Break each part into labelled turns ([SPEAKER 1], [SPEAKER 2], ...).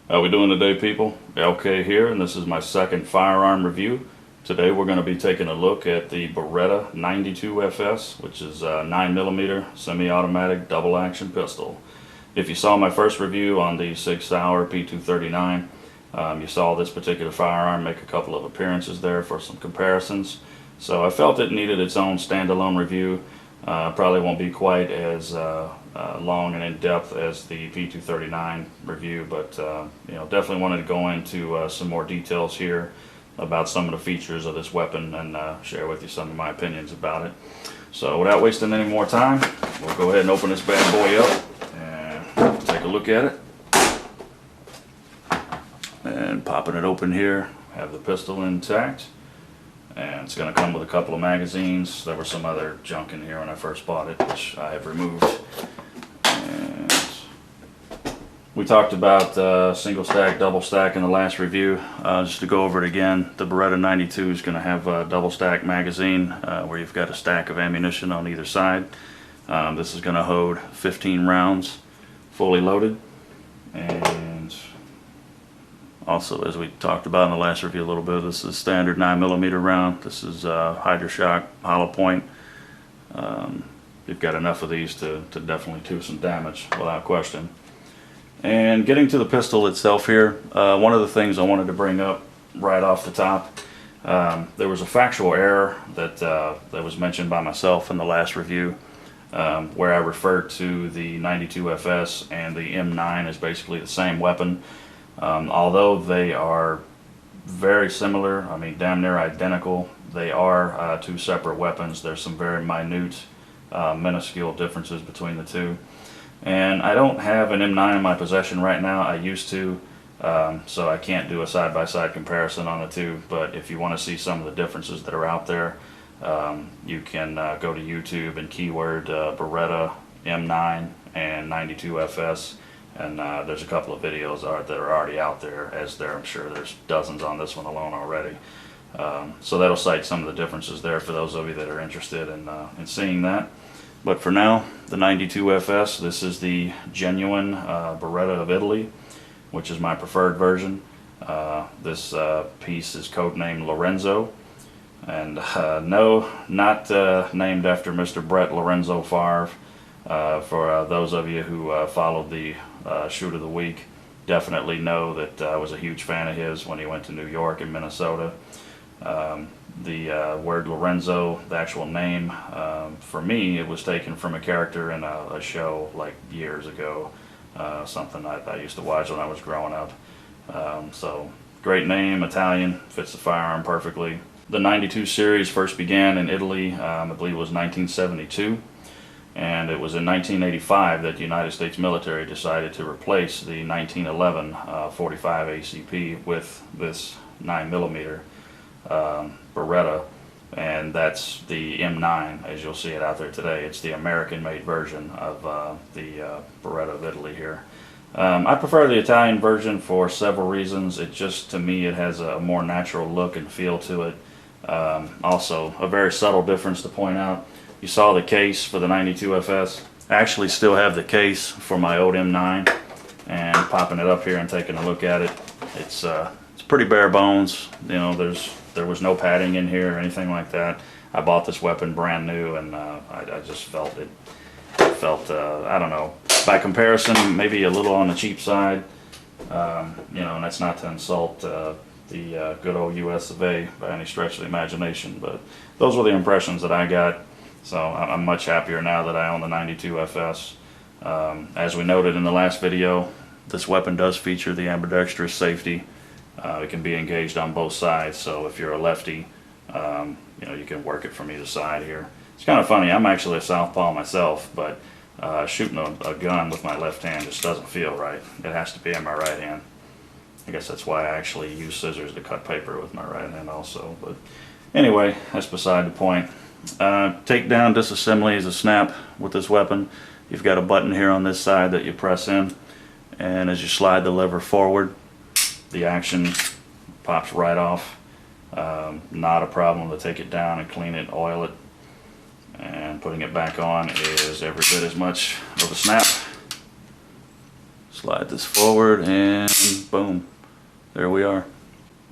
[SPEAKER 1] How we doing today, people? LK here, and this is my second firearm review. Today we're going to be taking a look at the Beretta 92FS, which is a 9mm semi-automatic double-action pistol. If you saw my first review on the Sig Sauer P239, you saw this particular firearm make a couple of appearances there for some comparisons. So I felt it needed its own standalone review. Probably won't be quite as long and in-depth as the P239 review, but definitely wanted to go into some more details here about some of the features of this weapon and share with you some of my opinions about it. So without wasting any more time, we'll go ahead and open this bad boy up and take a look at it. And popping it open here, have the pistol intact. And it's going to come with a couple of magazines. There was some other junk in here when I first bought it, which I have removed. And we talked about single stack, double stack in the last review. Just to go over it again, the Beretta 92 is going to have a double stack magazine where you've got a stack of ammunition on either side. This is going to hold 15 rounds, fully loaded. And also, as we talked about in the last review a little bit, this is standard 9mm round. This is Hydroshock hollow point. You've got enough of these to definitely do some damage without question. And getting to the pistol itself here, one of the things I wanted to bring up right off the top, there was a factual error that was mentioned by myself in the last review, where I referred to the 92FS and the M9 as basically the same weapon. Although they are very similar, I mean damn near identical, they are two separate weapons. There's some very minute, minuscule differences between the two. And I don't have an M9 in my possession right now. I used to, so I can't do a side-by-side comparison on the two. But if you want to see some of the differences that are out there, you can go to YouTube and keyword Beretta M9 and 92FS. And there's a couple of videos that are already out there, as I'm sure there's dozens on this one alone already. So that'll cite some of the differences there for those of you that are interested in seeing that. But for now, the 92FS, this is the genuine Beretta of Italy, which is my preferred version. This piece is codenamed Lorenzo. And no, not named after Mr. Brett Lorenzo Favre. For those of you who followed the Shoot of the Week, definitely know that I was a huge fan of his when he went to New York and Minnesota. The word Lorenzo, the actual name, for me, it was taken from a character in a show like years ago, something I used to watch when I was growing up. So great name, Italian, fits the firearm perfectly. The 92 series first began in Italy, I believe it was 1972. And it was in 1985 that the United States military decided to replace the 1911 45 ACP with this 9mm Beretta, and that's the M9 as you'll see it out there today. It's the American-made version of the Beretta of Italy here. I prefer the Italian version for several reasons. It just, to me, it has a more natural look and feel to it. Also, a very subtle difference to point out. You saw the case for the 92FS. I actually still have the case for my old M9, and popping it up here and taking a look at it, it's pretty bare bones. You know, there was no padding in here or anything like that. I bought this weapon brand new, and I just felt I don't know, by comparison maybe a little on the cheap side. And that's not to insult the good old US of A by any stretch of the imagination, but those were the impressions that I got. So I'm much happier now that I own the 92FS. As we noted in the last video, this weapon does feature the ambidextrous safety. It can be engaged on both sides, so if you're a lefty, you can work it from either side here. It's kind of funny, I'm actually a southpaw myself, but shooting a gun with my left hand just doesn't feel right. It has to be in my right hand. I guess that's why I actually use scissors to cut paper with my right hand also. But anyway, that's beside the point. Takedown disassembly is a snap with this weapon. You've got a button here on this side that you press in, and as you slide the lever forward, the action pops right off. Not a problem to take it down and clean it, oil it, and putting it back on is every bit as much of a snap. Slide this forward and boom, there we are.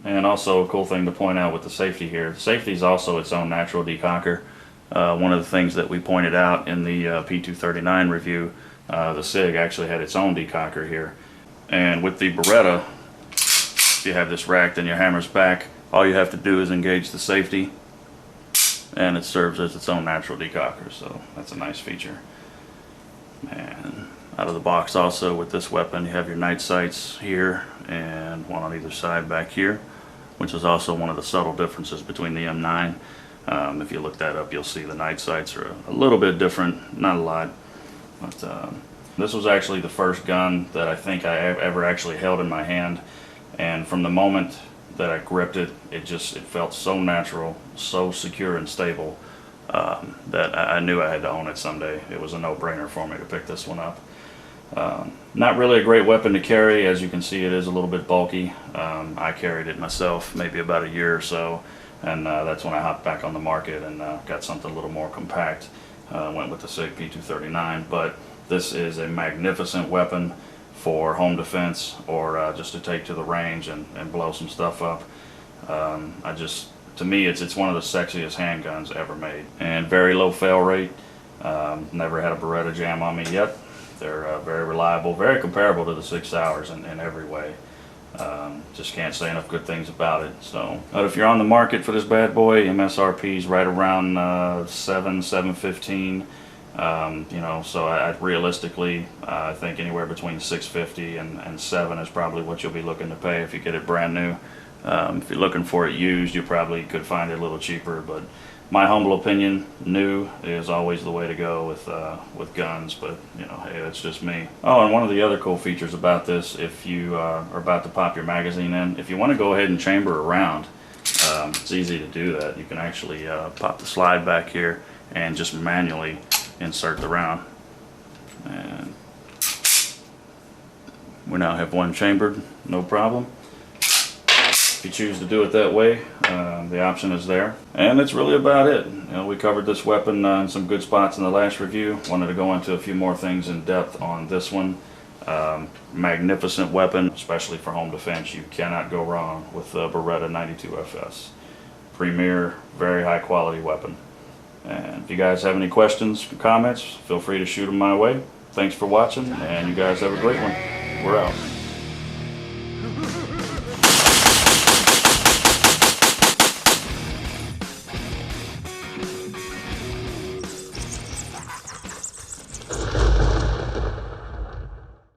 [SPEAKER 1] And also a cool thing to point out with the safety here, the safety is also its own natural decocker. One of the things that we pointed out in the P239 review, the Sig actually had its own decocker here. And with the Beretta, if you have this racked and your hammer's back, all you have to do is engage the safety and it serves as its own natural decocker, so that's a nice feature. And out of the box also with this weapon, you have your night sights here and one on either side back here, which is also one of the subtle differences between the M9. If you look that up, you'll see the night sights are a little bit different, not a lot. But this was actually the first gun that I think I ever actually held in my hand, and from the moment that I gripped it, it felt so natural, so secure and stable, that I knew I had to own it someday. It was a no-brainer for me to pick this one up. Not really a great weapon to carry. As you can see, it is a little bit bulky. I carried it myself maybe about a year or so, and that's when I hopped back on the market and got something a little more compact. Went with the Sig P239, but this is a magnificent weapon for home defense or just to take to the range and blow some stuff up. To me, it's one of the sexiest handguns ever made, and very low fail rate. Never had a Beretta jam on me yet. They're very reliable, very comparable to the Sig Sauers in every way. Just can't say enough good things about it. So, but if you're on the market for this bad boy, MSRP is right around $715. You know, so I realistically, I think anywhere between $650 and $7 is probably what you'll be looking to pay if you get it brand new. If you're looking for it used, you probably could find it a little cheaper, but my humble opinion, new is always the way to go with guns, but you know, hey, that's just me. Oh, and one of the other cool features about this, if you are about to pop your magazine in, if you want to go ahead and chamber around, it's easy to do that. You can actually pop the slide back here and just manually insert the round. And we now have one chambered, no problem. If you choose to do it that way, the option is there. And that's really about it. You know, we covered this weapon in some good spots in the last review. Wanted to go into a few more things in depth on this one. Magnificent weapon, especially for home defense. You cannot go wrong with the Beretta 92FS. Premier, very high quality weapon. And if you guys have any questions or comments, feel free to shoot them my way. Thanks for watching, and you guys have a great one. We're out.